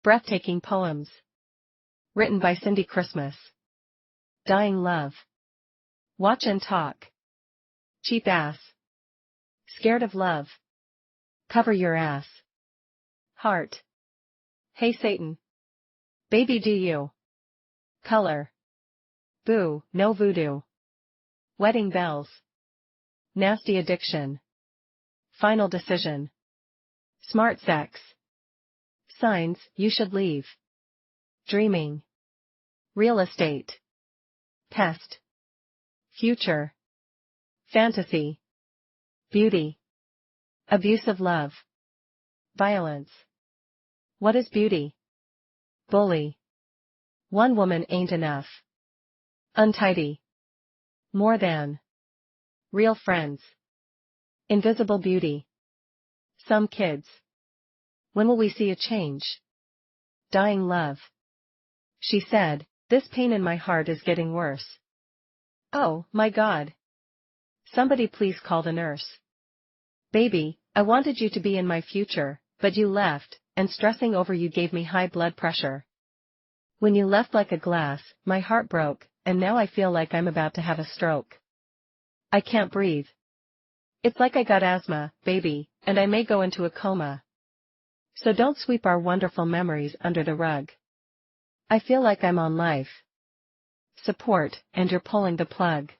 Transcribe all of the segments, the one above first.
Breathtaking poems. Written by Cindy Christmas. Dying love. Watch and talk. Cheap ass. Scared of love. Cover your ass. Heart. Hey Satan. Baby do you. Color. Boo, no voodoo. Wedding bells. Nasty addiction. Final decision. Smart sex. Signs, you should leave. Dreaming. Real estate. Pest. Future. Fantasy. Beauty. Abusive love. Violence. What is beauty? Bully. One woman ain't enough. Untidy. More than. Real friends. Invisible beauty. Some kids. When will we see a change? Dying love. She said, this pain in my heart is getting worse. Oh, my God. Somebody please call the nurse. Baby, I wanted you to be in my future, but you left, and stressing over you gave me high blood pressure. When you left like a glass, my heart broke, and now I feel like I'm about to have a stroke. I can't breathe. It's like I got asthma, baby, and I may go into a coma. So don't sweep our wonderful memories under the rug. I feel like I'm on life support, and you're pulling the plug.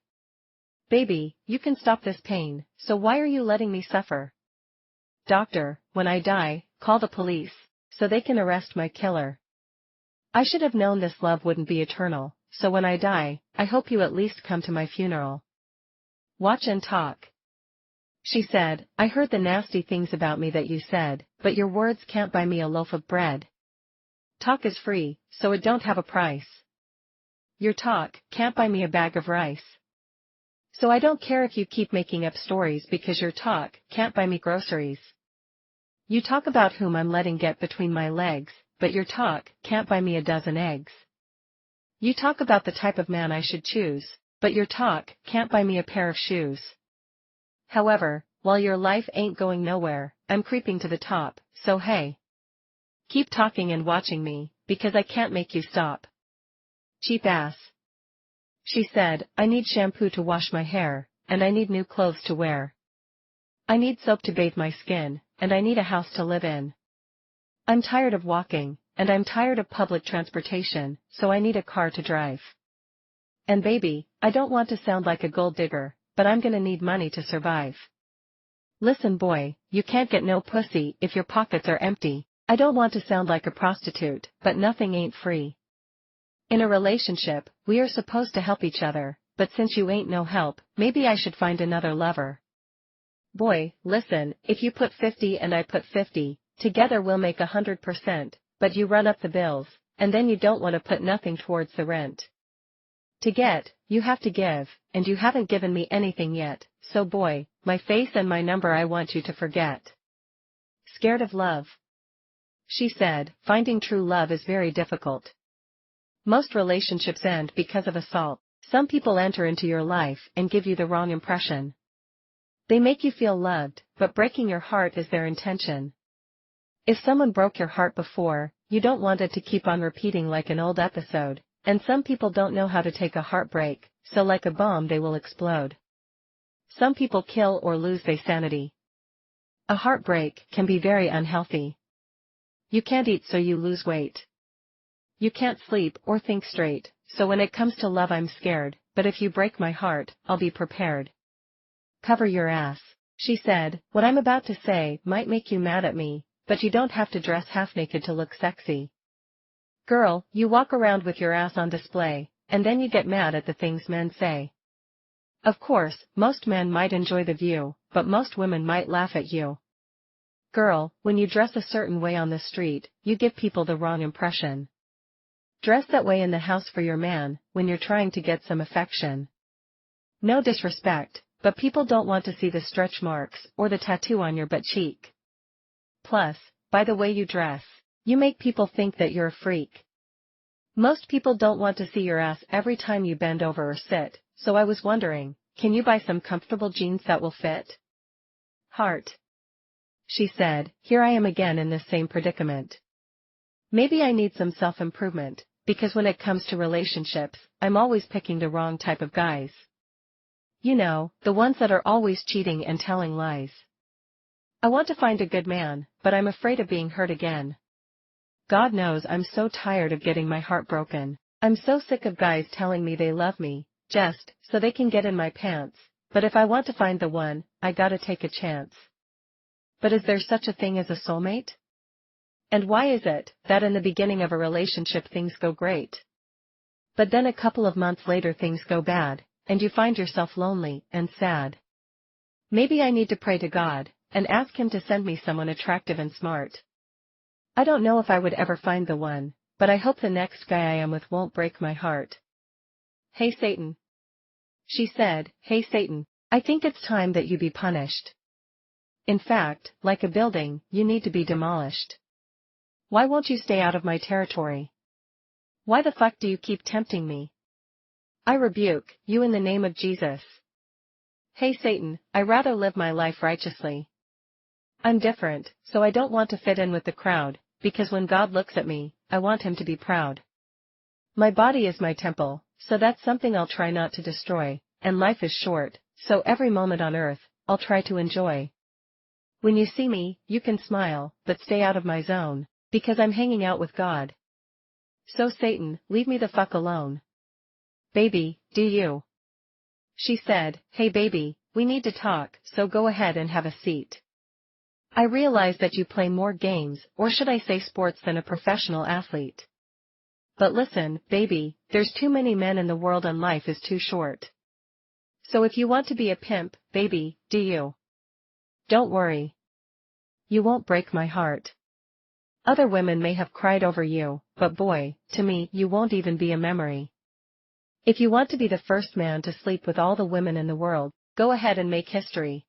Baby, you can stop this pain, so why are you letting me suffer? Doctor, when I die, call the police, so they can arrest my killer. I should have known this love wouldn't be eternal, so when I die, I hope you at least come to my funeral. Watch and talk. She said, I heard the nasty things about me that you said, but your words can't buy me a loaf of bread. Talk is free, so it don't have a price. Your talk can't buy me a bag of rice. So I don't care if you keep making up stories because your talk can't buy me groceries. You talk about whom I'm letting get between my legs, but your talk can't buy me a dozen eggs. You talk about the type of man I should choose, but your talk can't buy me a pair of shoes. However, while your life ain't going nowhere, I'm creeping to the top, so hey. Keep talking and watching me, because I can't make you stop. Cheap ass. She said, I need shampoo to wash my hair, and I need new clothes to wear. I need soap to bathe my skin, and I need a house to live in. I'm tired of walking, and I'm tired of public transportation, so I need a car to drive. And baby, I don't want to sound like a gold digger, but I'm gonna need money to survive. Listen boy, you can't get no pussy if your pockets are empty. I don't want to sound like a prostitute, but nothing ain't free. In a relationship, we are supposed to help each other, but since you ain't no help, maybe I should find another lover. Boy, listen, if you put 50 and I put 50, together we'll make 100%, but you run up the bills, and then you don't want to put nothing towards the rent. To get, you have to give, and you haven't given me anything yet, so boy, my face and my number I want you to forget. Scared of love. She said, finding true love is very difficult. Most relationships end because of assault. Some people enter into your life and give you the wrong impression. They make you feel loved, but breaking your heart is their intention. If someone broke your heart before, you don't want it to keep on repeating like an old episode, and some people don't know how to take a heartbreak, so like a bomb they will explode. Some people kill or lose their sanity. A heartbreak can be very unhealthy. You can't eat so you lose weight. You can't sleep or think straight, so when it comes to love I'm scared, but if you break my heart, I'll be prepared. Cover your ass. She said, what I'm about to say might make you mad at me, but you don't have to dress half naked to look sexy. Girl, you walk around with your ass on display, and then you get mad at the things men say. Of course, most men might enjoy the view, but most women might laugh at you. Girl, when you dress a certain way on the street, you give people the wrong impression. Dress that way in the house for your man, when you're trying to get some affection. No disrespect, but people don't want to see the stretch marks or the tattoo on your butt cheek. Plus, by the way you dress, you make people think that you're a freak. Most people don't want to see your ass every time you bend over or sit, so I was wondering, can you buy some comfortable jeans that will fit? Heart. She said, here I am again in this same predicament. Maybe I need some self-improvement, because when it comes to relationships, I'm always picking the wrong type of guys. You know, the ones that are always cheating and telling lies. I want to find a good man, but I'm afraid of being hurt again. God knows I'm so tired of getting my heart broken. I'm so sick of guys telling me they love me, just so they can get in my pants, but if I want to find the one, I gotta take a chance. But is there such a thing as a soulmate? And why is it that in the beginning of a relationship things go great, but then a couple of months later things go bad, and you find yourself lonely and sad? Maybe I need to pray to God and ask him to send me someone attractive and smart. I don't know if I would ever find the one, but I hope the next guy I am with won't break my heart. Hey Satan. She said, hey Satan, I think it's time that you be punished. In fact, like a building, you need to be demolished. Why won't you stay out of my territory? Why the fuck do you keep tempting me? I rebuke you in the name of Jesus. Hey Satan, I'd rather live my life righteously. I'm different, so I don't want to fit in with the crowd, because when God looks at me, I want him to be proud. My body is my temple, so that's something I'll try not to destroy, and life is short, so every moment on earth, I'll try to enjoy. When you see me, you can smile, but stay out of my zone, because I'm hanging out with God. So Satan, leave me the fuck alone. Baby, do you? She said, hey baby, we need to talk, so go ahead and have a seat. I realize that you play more games, or should I say sports, than a professional athlete. But listen, baby, there's too many men in the world and life is too short. So if you want to be a pimp, baby, do you? Don't worry. You won't break my heart. Other women may have cried over you, but boy, to me, you won't even be a memory. If you want to be the first man to sleep with all the women in the world, go ahead and make history.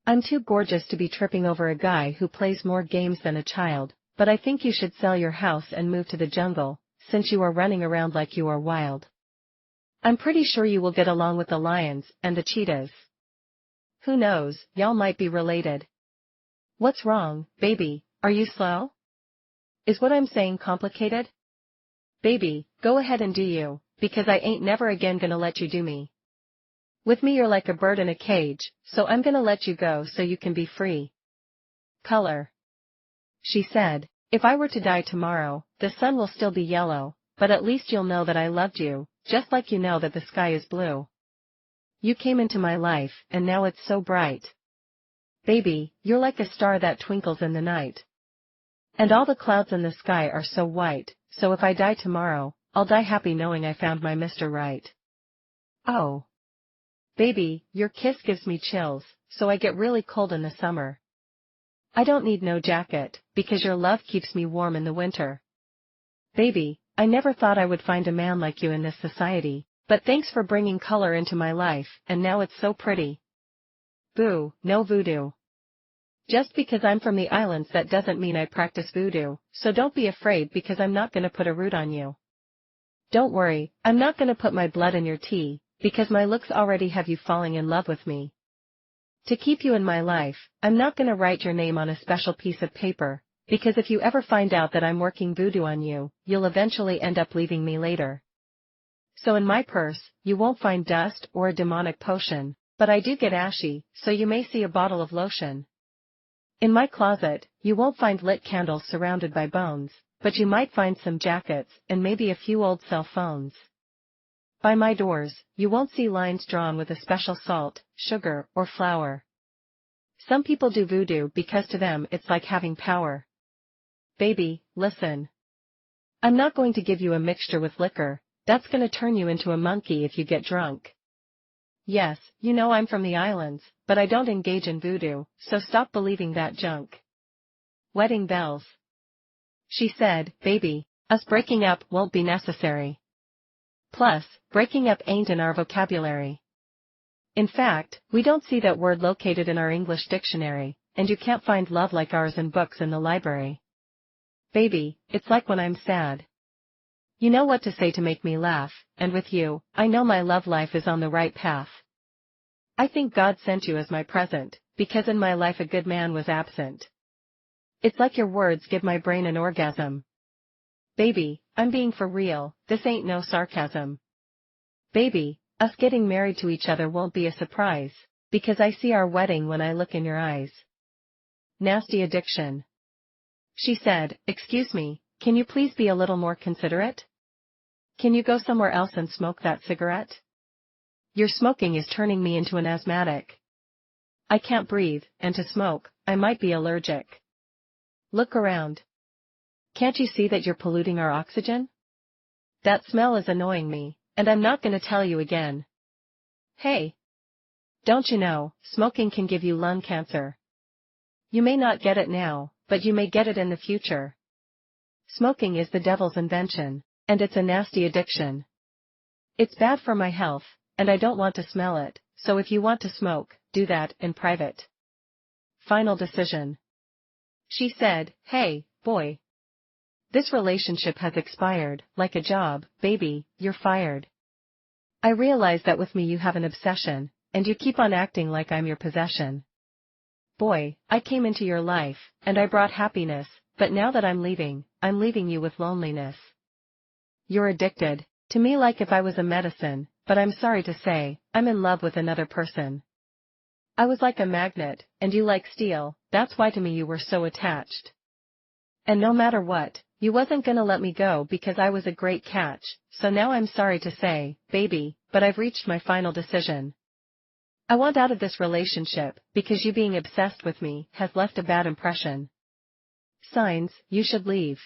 I'm too gorgeous to be tripping over a guy who plays more games than a child, but I think you should sell your house and move to the jungle, since you are running around like you are wild. I'm pretty sure you will get along with the lions and the cheetahs. Who knows, y'all might be related. What's wrong, baby, are you slow? Is what I'm saying complicated? Baby, go ahead and do you, because I ain't never again gonna let you do me. With me you're like a bird in a cage, so I'm gonna let you go so you can be free. Color. She said, if I were to die tomorrow, the sun will still be yellow, but at least you'll know that I loved you, just like you know that the sky is blue. You came into my life, and now it's so bright. Baby, you're like a star that twinkles in the night. And all the clouds in the sky are so white, so if I die tomorrow, I'll die happy knowing I found my Mr. Right. Oh. Baby, your kiss gives me chills, so I get really cold in the summer. I don't need no jacket, because your love keeps me warm in the winter. Baby, I never thought I would find a man like you in this society, but thanks for bringing color into my life, and now it's so pretty. Boo, no voodoo. Just because I'm from the islands that doesn't mean I practice voodoo, so don't be afraid because I'm not gonna put a root on you. Don't worry, I'm not gonna put my blood in your tea, because my looks already have you falling in love with me. To keep you in my life, I'm not gonna write your name on a special piece of paper, because if you ever find out that I'm working voodoo on you, you'll eventually end up leaving me later. So in my purse, you won't find dust or a demonic potion, but I do get ashy, so you may see a bottle of lotion. In my closet, you won't find lit candles surrounded by bones, but you might find some jackets and maybe a few old cell phones. By my doors, you won't see lines drawn with a special salt, sugar, or flour. Some people do voodoo because to them it's like having power. Baby, listen. I'm not going to give you a mixture with liquor, that's gonna turn you into a monkey if you get drunk. Yes, you know I'm from the islands, but I don't engage in voodoo, so stop believing that junk. Wedding bells. She said, baby, us breaking up won't be necessary. Plus, breaking up ain't in our vocabulary. In fact, we don't see that word located in our English dictionary, and you can't find love like ours in books in the library. Baby, it's like when I'm sad. You know what to say to make me laugh, and with you, I know my love life is on the right path. I think God sent you as my present, because in my life a good man was absent. It's like your words give my brain an orgasm. Baby, I'm being for real, this ain't no sarcasm. Baby, us getting married to each other won't be a surprise, because I see our wedding when I look in your eyes. Nasty addiction. She said, excuse me, can you please be a little more considerate? Can you go somewhere else and smoke that cigarette? Your smoking is turning me into an asthmatic. I can't breathe, and to smoke, I might be allergic. Look around. Can't you see that you're polluting our oxygen? That smell is annoying me, and I'm not gonna tell you again. Hey! Don't you know, smoking can give you lung cancer. You may not get it now, but you may get it in the future. Smoking is the devil's invention, and it's a nasty addiction. It's bad for my health, and I don't want to smell it, so if you want to smoke, do that in private. Final decision. She said, hey, boy. This relationship has expired, like a job, baby, you're fired. I realize that with me you have an obsession, and you keep on acting like I'm your possession. Boy, I came into your life, and I brought happiness, but now that I'm leaving you with loneliness. You're addicted to me like if I was a medicine, but I'm sorry to say, I'm in love with another person. I was like a magnet, and you like steel, that's why to me you were so attached. And no matter what, you wasn't gonna let me go because I was a great catch, so now I'm sorry to say, baby, but I've reached my final decision. I want out of this relationship, because you being obsessed with me has left a bad impression. Signs, you should leave.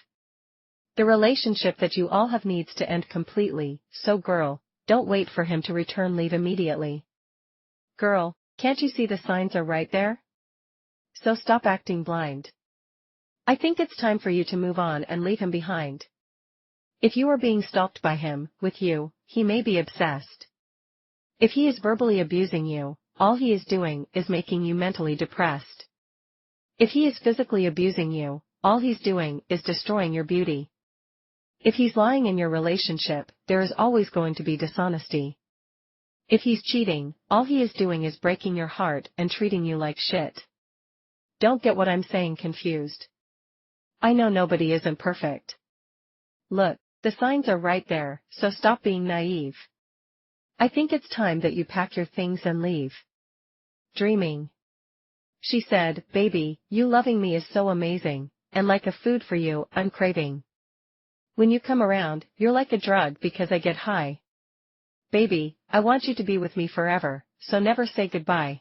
The relationship that you all have needs to end completely, so girl, don't wait for him to return, leave immediately. Girl, can't you see the signs are right there? So stop acting blind. I think it's time for you to move on and leave him behind. If you are being stalked by him, with you, he may be obsessed. If he is verbally abusing you, all he is doing is making you mentally depressed. If he is physically abusing you, all he's doing is destroying your beauty. If he's lying in your relationship, there is always going to be dishonesty. If he's cheating, all he is doing is breaking your heart and treating you like shit. Don't get what I'm saying confused. I know nobody isn't perfect. Look, the signs are right there, so stop being naive. I think it's time that you pack your things and leave. Dreaming. She said, baby, you loving me is so amazing, and like a food for you, I'm craving. When you come around, you're like a drug because I get high. Baby, I want you to be with me forever, so never say goodbye.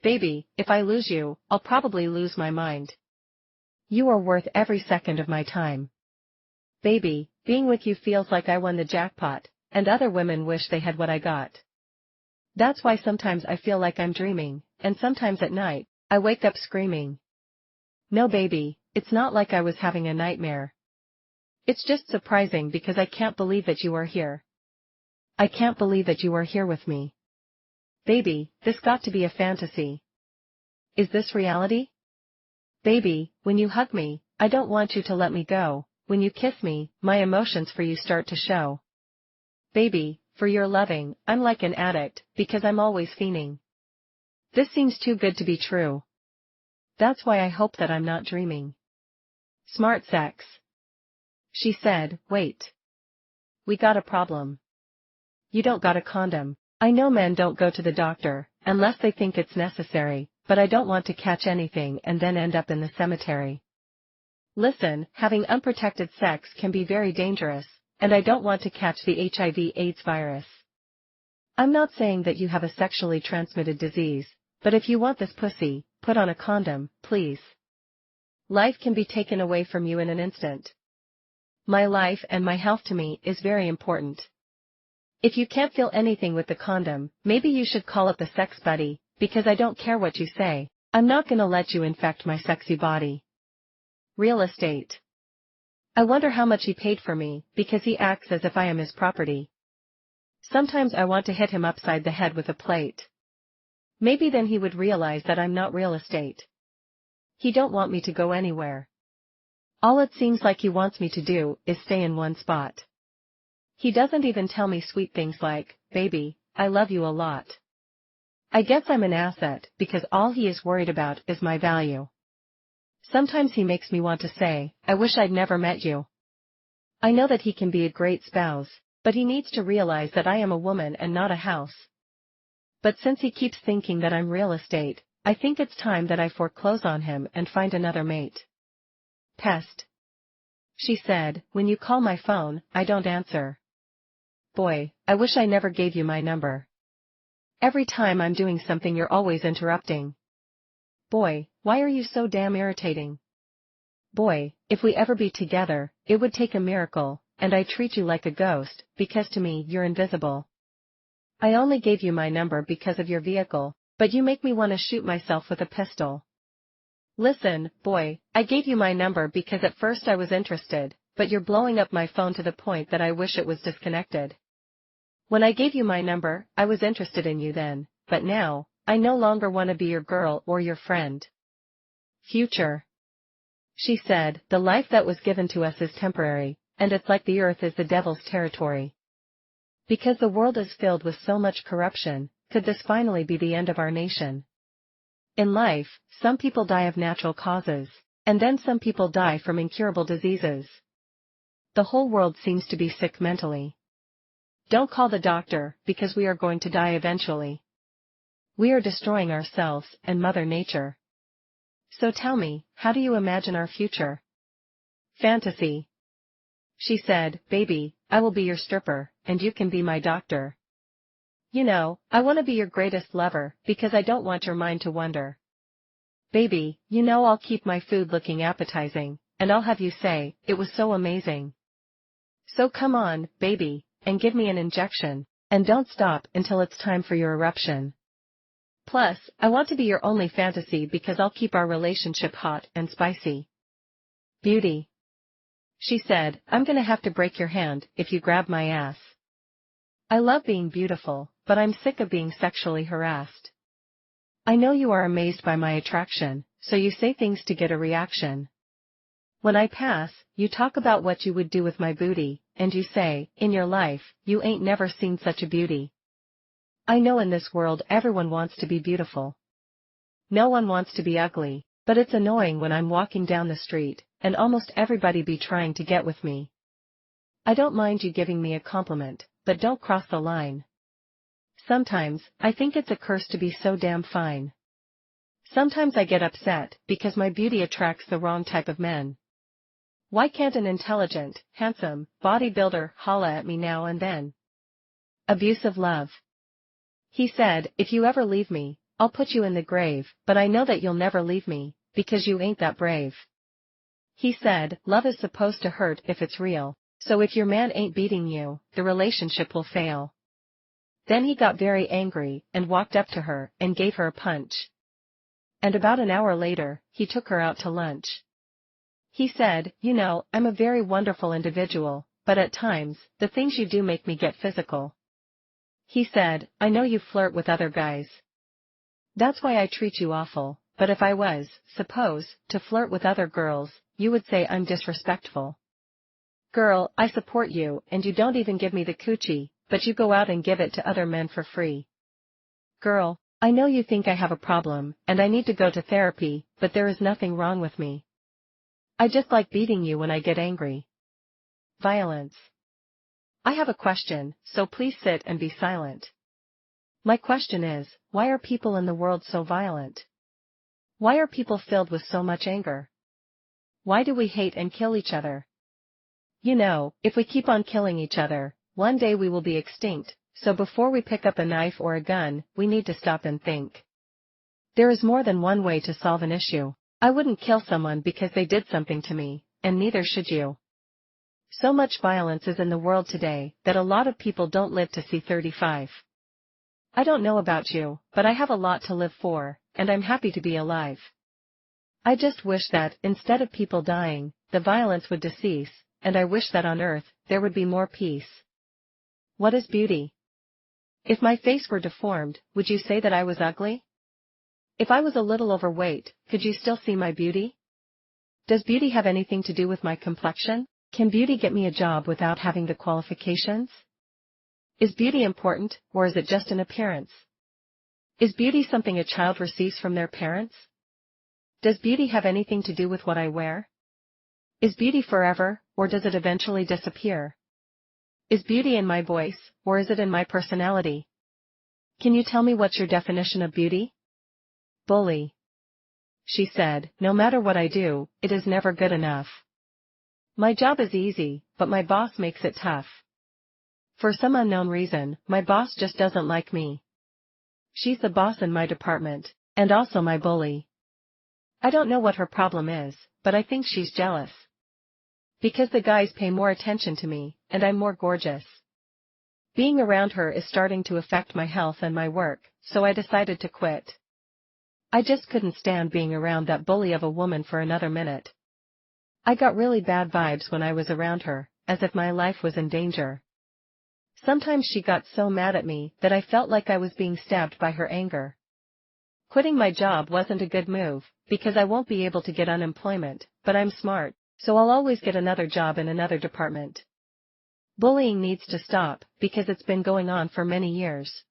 Baby, if I lose you, I'll probably lose my mind. You are worth every second of my time. Baby, being with you feels like I won the jackpot, and other women wish they had what I got. That's why sometimes I feel like I'm dreaming, and sometimes at night, I wake up screaming. No baby, it's not like I was having a nightmare. It's just surprising because I can't believe that you are here. I can't believe that you are here with me. Baby, this got to be a fantasy. Is this reality? Baby, when you hug me, I don't want you to let me go, when you kiss me, my emotions for you start to show. Baby, for your loving, I'm like an addict, because I'm always fiending. This seems too good to be true. That's why I hope that I'm not dreaming. Smart sex. She said, wait. We got a problem. You don't got a condom. I know men don't go to the doctor, unless they think it's necessary, but I don't want to catch anything and then end up in the cemetery. Listen, having unprotected sex can be very dangerous, and I don't want to catch the HIV/AIDS virus. I'm not saying that you have a sexually transmitted disease, but if you want this pussy, put on a condom, please. Life can be taken away from you in an instant. My life and my health to me is very important. If you can't feel anything with the condom, maybe you should call up a sex buddy, because I don't care what you say, I'm not gonna let you infect my sexy body. Real estate. I wonder how much he paid for me, because he acts as if I am his property. Sometimes I want to hit him upside the head with a plate. Maybe then he would realize that I'm not real estate. He don't want me to go anywhere. All it seems like he wants me to do is stay in one spot. He doesn't even tell me sweet things like, baby, I love you a lot. I guess I'm an asset because all he is worried about is my value. Sometimes he makes me want to say, I wish I'd never met you. I know that he can be a great spouse, but he needs to realize that I am a woman and not a house. But since he keeps thinking that I'm real estate, I think it's time that I foreclose on him and find another mate. Pest. She said, when you call my phone, I don't answer. Boy, I wish I never gave you my number. Every time I'm doing something you're always interrupting. Boy, why are you so damn irritating? Boy, if we ever be together, it would take a miracle, and I treat you like a ghost, because to me you're invisible. I only gave you my number because of your vehicle, but you make me want to shoot myself with a pistol. Listen, boy, I gave you my number because at first I was interested, but you're blowing up my phone to the point that I wish it was disconnected. When I gave you my number, I was interested in you then, but now, I no longer want to be your girl or your friend. Future. She said, the life that was given to us is temporary, and it's like the earth is the devil's territory. Because the world is filled with so much corruption, could this finally be the end of our nation? In life, some people die of natural causes, and then some people die from incurable diseases. The whole world seems to be sick mentally. Don't call the doctor, because we are going to die eventually. We are destroying ourselves and Mother Nature. So tell me, how do you imagine our future? Fantasy. She said, baby, I will be your stripper, and you can be my doctor. You know, I want to be your greatest lover, because I don't want your mind to wander. Baby, you know I'll keep my food looking appetizing, and I'll have you say, it was so amazing. So come on, baby, and give me an injection, and don't stop until it's time for your eruption. Plus, I want to be your only fantasy because I'll keep our relationship hot and spicy. Beauty. She said, I'm gonna have to break your hand if you grab my ass. I love being beautiful, but I'm sick of being sexually harassed. I know you are amazed by my attraction, so you say things to get a reaction. When I pass, you talk about what you would do with my booty, and you say, in your life, you ain't never seen such a beauty. I know in this world everyone wants to be beautiful. No one wants to be ugly, but it's annoying when I'm walking down the street, and almost everybody be trying to get with me. I don't mind you giving me a compliment, but don't cross the line. Sometimes, I think it's a curse to be so damn fine. Sometimes I get upset, because my beauty attracts the wrong type of men. Why can't an intelligent, handsome, bodybuilder holla at me now and then? Abusive love. He said, if you ever leave me, I'll put you in the grave, but I know that you'll never leave me, because you ain't that brave. He said, love is supposed to hurt if it's real, so if your man ain't beating you, the relationship will fail. Then he got very angry, and walked up to her, and gave her a punch. And about an hour later, he took her out to lunch. He said, you know, I'm a very wonderful individual, but at times, the things you do make me get physical. He said, I know you flirt with other guys. That's why I treat you awful, but if I was, suppose, to flirt with other girls, you would say I'm disrespectful. Girl, I support you, and you don't even give me the coochie, but you go out and give it to other men for free. Girl, I know you think I have a problem, and I need to go to therapy, but there is nothing wrong with me. I just like beating you when I get angry. Violence. I have a question, so please sit and be silent. My question is, why are people in the world so violent? Why are people filled with so much anger? Why do we hate and kill each other? You know, if we keep on killing each other, one day we will be extinct, so before we pick up a knife or a gun, we need to stop and think. There is more than one way to solve an issue. I wouldn't kill someone because they did something to me, and neither should you. So much violence is in the world today that a lot of people don't live to see 35. I don't know about you, but I have a lot to live for, and I'm happy to be alive. I just wish that, instead of people dying, the violence would cease, and I wish that on earth, there would be more peace. What is beauty? If my face were deformed, would you say that I was ugly? If I was a little overweight, could you still see my beauty? Does beauty have anything to do with my complexion? Can beauty get me a job without having the qualifications? Is beauty important, or is it just an appearance? Is beauty something a child receives from their parents? Does beauty have anything to do with what I wear? Is beauty forever, or does it eventually disappear? Is beauty in my voice, or is it in my personality? Can you tell me what's your definition of beauty? Bully. She said, no matter what I do, it is never good enough. My job is easy, but my boss makes it tough. For some unknown reason, my boss just doesn't like me. She's the boss in my department, and also my bully. I don't know what her problem is, but I think she's jealous. Because the guys pay more attention to me, and I'm more gorgeous. Being around her is starting to affect my health and my work, so I decided to quit. I just couldn't stand being around that bully of a woman for another minute. I got really bad vibes when I was around her, as if my life was in danger. Sometimes she got so mad at me that I felt like I was being stabbed by her anger. Quitting my job wasn't a good move, because I won't be able to get unemployment, but I'm smart, so I'll always get another job in another department. Bullying needs to stop, because it's been going on for many years.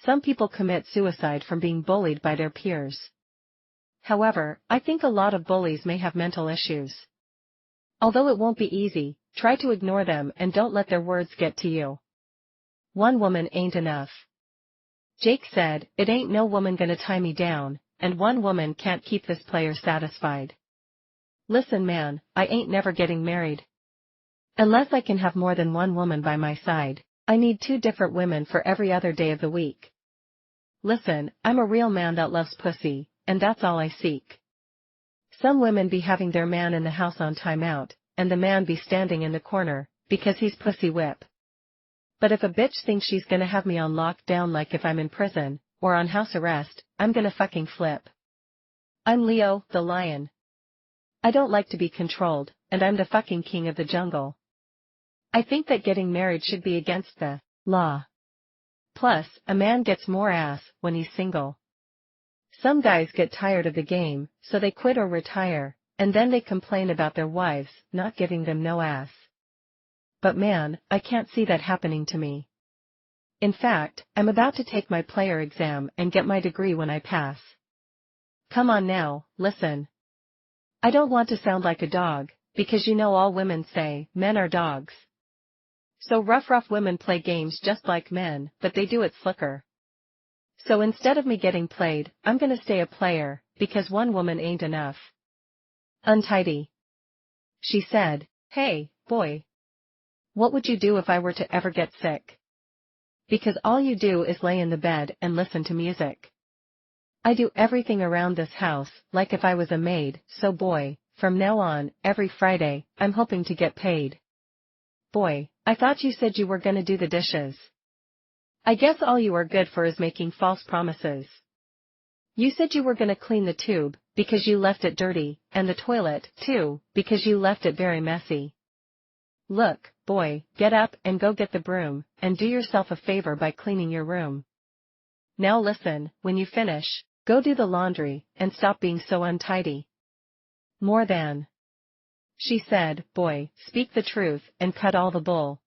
Some people commit suicide from being bullied by their peers. However, I think a lot of bullies may have mental issues. Although it won't be easy, try to ignore them and don't let their words get to you. One woman ain't enough. Jake said, it ain't no woman gonna tie me down, and one woman can't keep this player satisfied. Listen man, I ain't never getting married. Unless I can have more than one woman by my side, I need 2 different women for every other day of the week. Listen, I'm a real man that loves pussy, and that's all I seek. Some women be having their man in the house on timeout, and the man be standing in the corner, because he's pussy whip. But if a bitch thinks she's gonna have me on lockdown like if I'm in prison, or on house arrest, I'm gonna fucking flip. I'm Leo, the lion. I don't like to be controlled, and I'm the fucking king of the jungle. I think that getting married should be against the law. Plus, a man gets more ass when he's single. Some guys get tired of the game, so they quit or retire, and then they complain about their wives not giving them no ass. But man, I can't see that happening to me. In fact, I'm about to take my player exam and get my degree when I pass. Come on now, listen. I don't want to sound like a dog, because you know all women say, men are dogs. So rough women play games just like men, but they do it slicker. So instead of me getting played, I'm gonna stay a player, because one woman ain't enough. Untidy. She said, hey, boy. What would you do if I were to ever get sick? Because all you do is lay in the bed and listen to music. I do everything around this house, like if I was a maid, so boy, from now on, every Friday, I'm hoping to get paid. Boy, I thought you said you were gonna do the dishes. I guess all you are good for is making false promises. You said you were gonna clean the tube, because you left it dirty, and the toilet, too, because you left it very messy. Look, boy, get up and go get the broom, and do yourself a favor by cleaning your room. Now listen, when you finish, go do the laundry, and stop being so untidy. More than. She said, boy, speak the truth, and cut all the bull.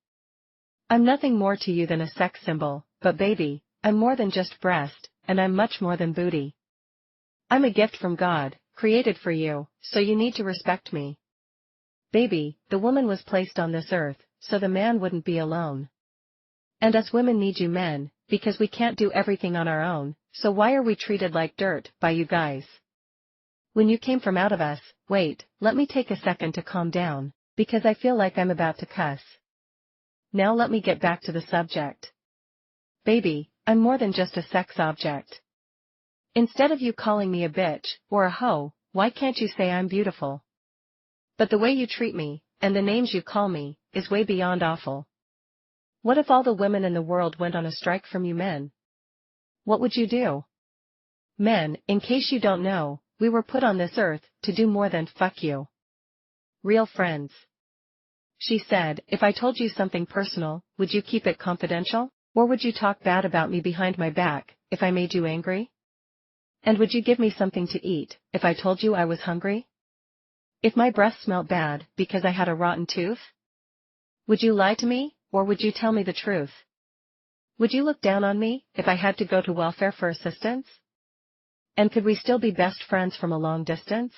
I'm nothing more to you than a sex symbol, but baby, I'm more than just breast, and I'm much more than booty. I'm a gift from God, created for you, so you need to respect me. Baby, the woman was placed on this earth, so the man wouldn't be alone. And us women need you men, because we can't do everything on our own, so why are we treated like dirt by you guys? When you came from out of us, wait, let me take a second to calm down, because I feel like I'm about to cuss. Now let me get back to the subject. Baby, I'm more than just a sex object. Instead of you calling me a bitch, or a hoe, why can't you say I'm beautiful? But the way you treat me, and the names you call me, is way beyond awful. What if all the women in the world went on a strike from you men? What would you do? Men, in case you don't know, we were put on this earth to do more than fuck you. Real friends. She said, if I told you something personal, would you keep it confidential, or would you talk bad about me behind my back, if I made you angry? And would you give me something to eat, if I told you I was hungry? If my breath smelled bad, because I had a rotten tooth? Would you lie to me, or would you tell me the truth? Would you look down on me, if I had to go to welfare for assistance? And could we still be best friends from a long distance?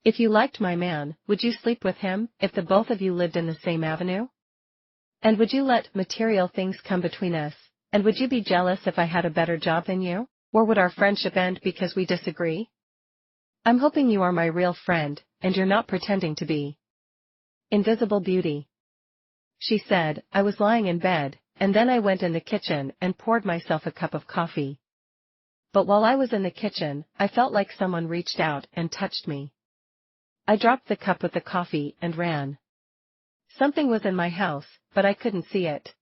If you liked my man, would you sleep with him if the both of you lived in the same avenue? And would you let material things come between us? And would you be jealous if I had a better job than you? Or would our friendship end because we disagree? I'm hoping you are my real friend, and you're not pretending to be. Invisible beauty. She said. I was lying in bed, and then I went in the kitchen and poured myself a cup of coffee. But while I was in the kitchen, I felt like someone reached out and touched me. I dropped the cup with the coffee and ran. Something was in my house, but I couldn't see it.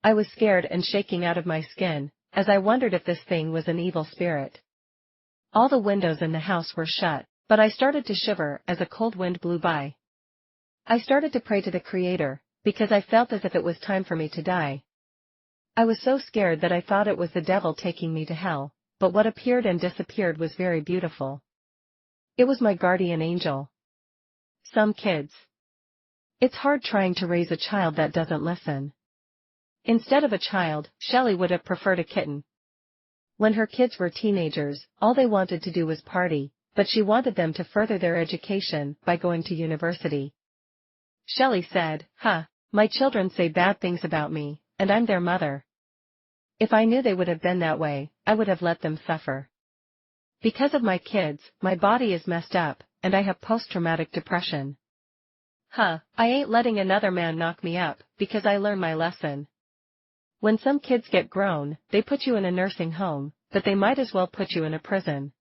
I was scared and shaking out of my skin, as I wondered if this thing was an evil spirit. All the windows in the house were shut, but I started to shiver as a cold wind blew by. I started to pray to the Creator, because I felt as if it was time for me to die. I was so scared that I thought it was the devil taking me to hell, but what appeared and disappeared was very beautiful. It was my guardian angel. Some kids. It's hard trying to raise a child that doesn't listen. Instead of a child, Shelley would have preferred a kitten. When her kids were teenagers, all they wanted to do was party, but she wanted them to further their education by going to university. Shelley said, my children say bad things about me, and I'm their mother. If I knew they would have been that way, I would have let them suffer. Because of my kids, my body is messed up, and I have post-traumatic depression. I ain't letting another man knock me up, because I learned my lesson. When some kids get grown, they put you in a nursing home, but they might as well put you in a prison.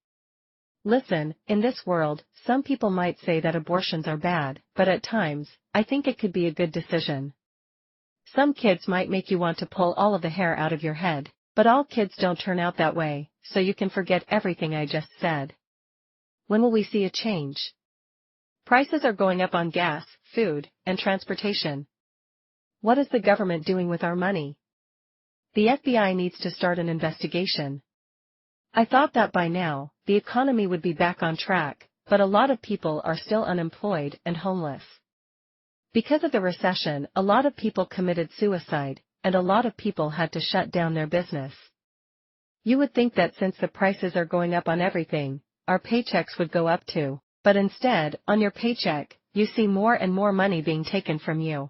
Listen, in this world, some people might say that abortions are bad, but at times, I think it could be a good decision. Some kids might make you want to pull all of the hair out of your head, but all kids don't turn out that way, so you can forget everything I just said. When will we see a change? Prices are going up on gas, food, and transportation. What is the government doing with our money? The FBI needs to start an investigation. I thought that by now, the economy would be back on track, but a lot of people are still unemployed and homeless. Because of the recession, a lot of people committed suicide, and a lot of people had to shut down their business. You would think that since the prices are going up on everything, our paychecks would go up too, but instead, on your paycheck, you see more and more money being taken from you.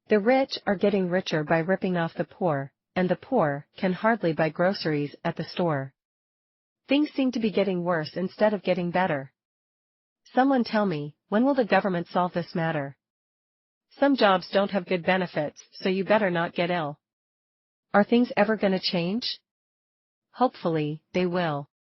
The rich are getting richer by ripping off the poor, and the poor can hardly buy groceries at the store. Things seem to be getting worse instead of getting better. Someone tell me, when will the government solve this matter? Some jobs don't have good benefits, so you better not get ill. Are things ever gonna change? Hopefully, they will.